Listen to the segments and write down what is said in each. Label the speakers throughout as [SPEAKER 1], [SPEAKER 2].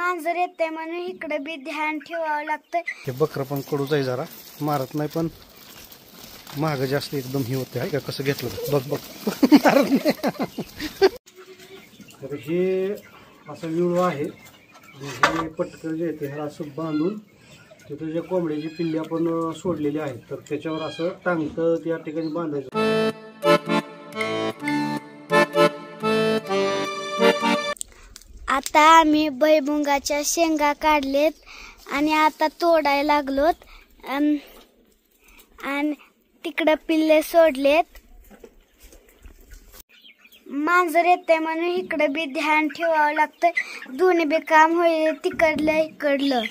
[SPEAKER 1] मांजर येते म्हणून इकडे बी ध्यान ठेवावं लागतंय।
[SPEAKER 2] हे बकरं पण कडूच आहे, जरा मारत नाही पण महाग जास्त एकदम ही होते आहे का। कसं घेतलं बघ बघ मारत नाही। तर हे असं विळू आहे, हे पटकन जे येते ह्याला असं बांधून तिथे जे कोंबड्याची पिल्ली आपण सोडलेली आहेत तर त्याच्यावर असं टांगतं त्या ठिकाणी बांधायचं।
[SPEAKER 1] आता आम्ही भुईमुगाच्या शेंगा काढलेत आणि आता तोडायला लागलोत आणि तिकडे पिल्ले सोडलेत। मांजर येते म्हणून इकडे बी ध्यान ठेवावं लागतंय, दोन्ही बी काम होईल, तिकडलं इकडलं।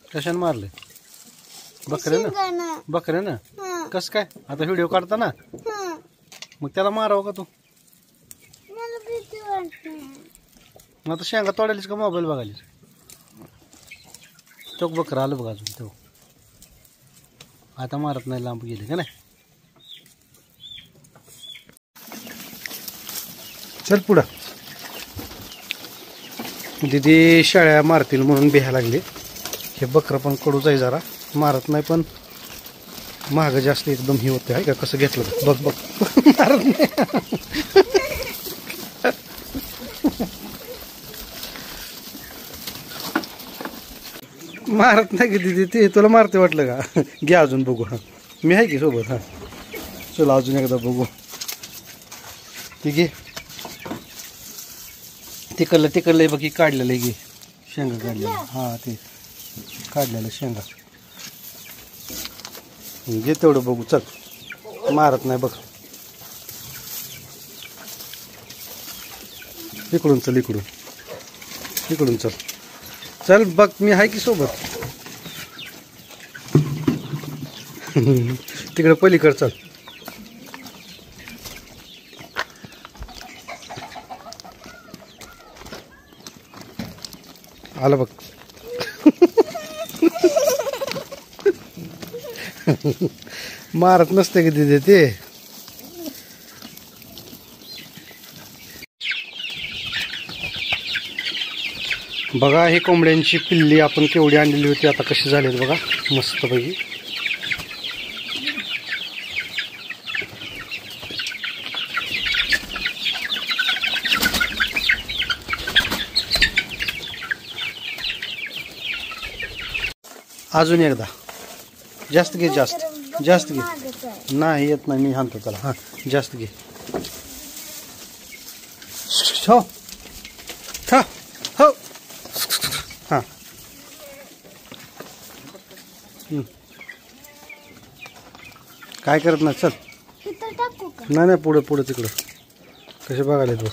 [SPEAKER 2] कशाने मारले? बकऱ्यानं? बकऱ्यानं? कस काय? आता व्हिडिओ काढता ना मग त्याला मारावं का तू? मग आता शेंगा तोडायलीस का मोबाईल बघायलीस? तो बकरं आलं बघा अजून, तो आता मारत नाही, लांब गेले का नाही। चल पुढं, दीदी शाळ्या मारतील म्हणून बिहा लागले। हे बकरं पण कडूच आहे, जरा मारत नाही पण महाग जास्त एकदम ही होते आहे का। कसं घेतलं बघ बघ मारत नाही। मारत नाही की दीदी, ते तुला मारते वाटलं का? घ्या अजून बघू, हा मी आहे की सोबत, हा चला अजून एकदा बघू। ते घे, तिकडलं बघ, काढलेलं घे, शेंगा काढलेलं, हा ते काढलेलं शेंगा घे, तेवढं बघू चल। मारत नाही बघ, इकडून चल, इकडून चल, चल बघ मी आहे की सोबत। तिकडे पलीकडे चल, आलं बघ। मारत नसते की दिदी ते। बघा ही कोंबड्यांची पिल्ली आपण केवढी आणलेली होती, आता कशी झालीत बघा मस्त पैकी। अजून एकदा, जास्त घे, जास्त घे, नाही येत नाही, मी आणतो त्याला, हा जास्त घे। हो हो, हा काय करत नाही, चल नाही पुढे पुढे तिकडं कसे बघायला बघ,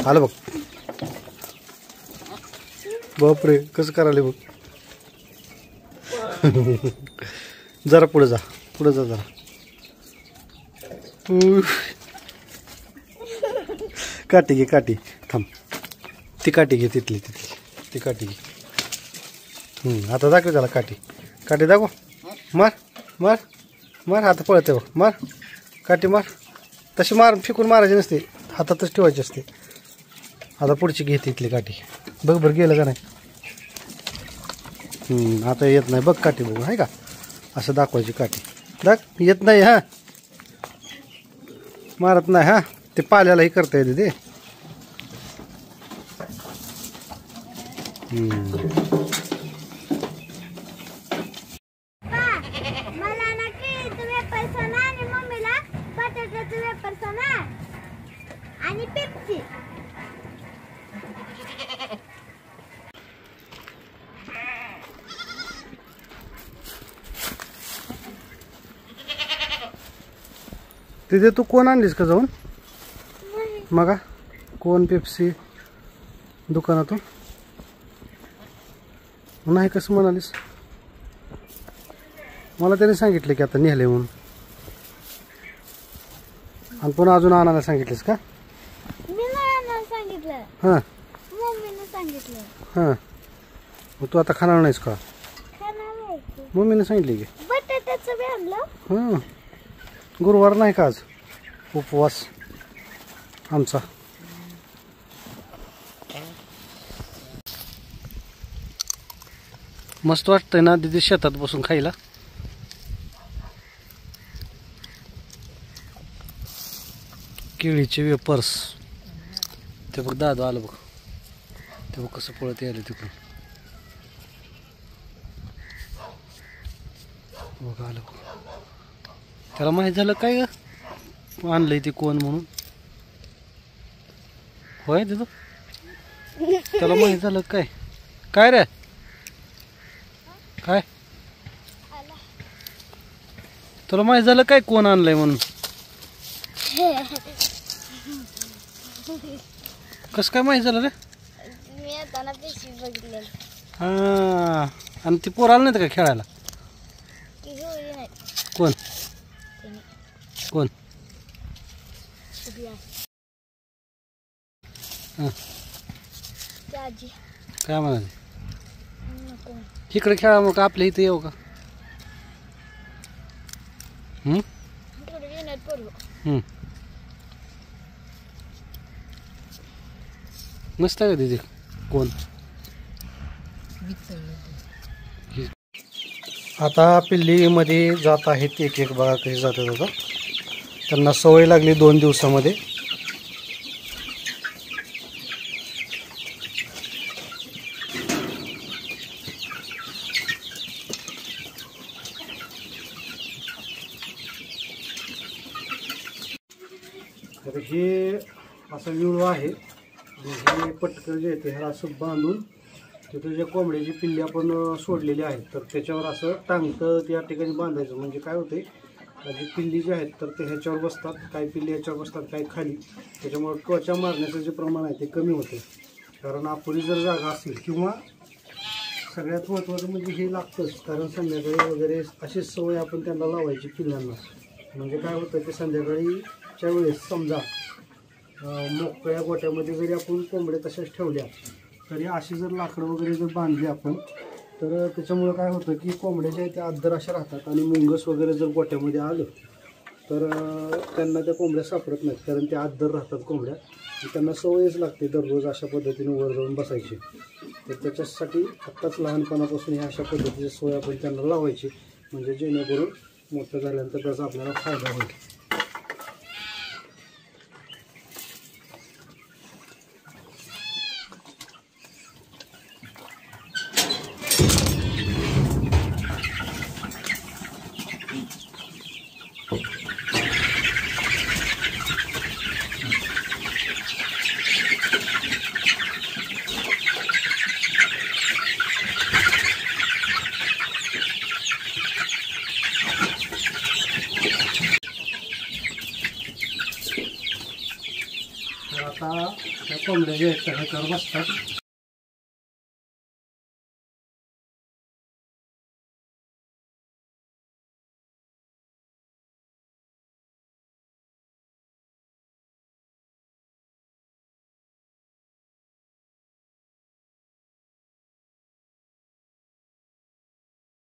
[SPEAKER 2] आलं बघ, बापरे कसं करायला बघ। जरा पुढे जा जरा, काठी घे, काठी थांब, ती काठी घे, तिथली ती काठी घे। आता दाखव त्याला, काठी दाखव, मार मार मार, आता पळते बघ, मार काठी मार, तशी मार, फेकून मारायची नसते, हातातच ठेवायची असते। आता पुढची घे तिथली काठी, बघ बरं गेलं का नाही। आता येत नाही बघ, काठी बघू आहे का, असं दाखवायची काठी, येत नाही, हा मारत नाही, हा ते पाल्यालाही करता येते ते।
[SPEAKER 1] मला ना केळीचं वेफर सांग आणि मम्मीला बटाट्याचं वेफर सांग आणि पेप्सी।
[SPEAKER 2] तिथे तू कोण आणलीस का जाऊन मगा? कोण पेप्सी दुकानातून? नाही कसं म्हणालीस? मला त्याने सांगितलं की आता नेहले म्हणून, आणि पुन्हा अजून आणायला सांगितलीस का?
[SPEAKER 1] मी नाही आणायला सांगितलं,
[SPEAKER 2] हां
[SPEAKER 1] मम्मीने सांगितलं।
[SPEAKER 2] हां मग तू आता खाणार नाहीस का?
[SPEAKER 1] खाणार आहे,
[SPEAKER 2] मम्मीने सांगितले की
[SPEAKER 1] बटाट्याचं बी आणलं।
[SPEAKER 2] हां गुरुवार नाही का आज, उपवास आमचा। मस्त वाटतंय ना तिथे शेतात बसून खायला. केळीचे वेपर्स. ते बघ दादा आलं बघ. ते बघ कसं पळत यायला तिकडून. बघ आलं बघ. त्याला माहीत झालं काय ग आणलंय ते कोण म्हणून. होय तिथं त्याला माहीत झालं काय. काय रे काय तुला माहीत झालं काय कोण आणलंय म्हणून. कसं काय माहीत झालं रे.
[SPEAKER 1] मी येताना पिशवी बघितलेली.
[SPEAKER 2] हा आणि ती पोर आलं नाही का खेळायला.
[SPEAKER 1] ती घेऊन नाही.
[SPEAKER 2] कोण
[SPEAKER 1] तिने
[SPEAKER 2] कोण
[SPEAKER 1] सगळ्या
[SPEAKER 2] हां
[SPEAKER 1] ती आजी
[SPEAKER 2] काय म्हणाले.
[SPEAKER 1] नको
[SPEAKER 2] इकडे खेळा मग आपल्या इथे येऊ का.
[SPEAKER 1] थोडं येण्यात पडलो.
[SPEAKER 2] मस्त आहे का तिथे कोण. आता पिल्लीमध्ये जात आहेत एक एक बघा कसे जातात. आता त्यांना सवय लागली 2 दिवसामध्ये. तर हे असं विळू आहे. हे पटकन जे आहे ह्याला असं बांधून तिथे जे कोंबड्याची पिल्ली आपण सोडलेली आहेत तर त्याच्यावर असं टांगतं त्या ठिकाणी बांधायचं. म्हणजे काय होते जी पिल्ली जी आहेत तर ते ह्याच्यावर बसतात. काही पिल्ली ह्याच्यावर बसतात काही खाली. त्याच्यामुळे त्वचा मारण्याचं जे प्रमाण आहे ते कमी होते. कारण अपुरी जर जागा असेल किंवा सगळ्यात महत्त्वाचं म्हणजे हे लागतंच. कारण संध्याकाळी वगैरे अशी सवय आपण त्यांना लावायची पिल्लांना. म्हणजे काय होतं ते संध्याकाळीच्या वेळेस समजा मोकळ्या गोट्यामध्ये जरी आपण कोंबड्या तशाच ठेवल्या तरी अशी जर लाकडं वगैरे जर बांधली आपण तर त्याच्यामुळं काय होतं की कोंबड्याच्या त्या अद्दर अशा राहतात. आणि मुंगस वगैरे जर गोट्यामध्ये आलं तर त्यांना त्या कोंबड्या सापडत नाहीत. कारण त्या अद्दर राहतात कोंबड्या. त्यांना सवयच लागते दररोज अशा पद्धतीने वर जाऊन बसायची. तर त्याच्यासाठी आत्ताच लहानपणापासून ह्या अशा पद्धतीची सोय आपण त्यांना लावायची. म्हणजे जेणेकरून मोठं झाल्यानंतर त्याचा आपल्याला फायदा होईल. आता त्या कोंबड्या जे आहेत त्या ह्याच्यावर बसतात.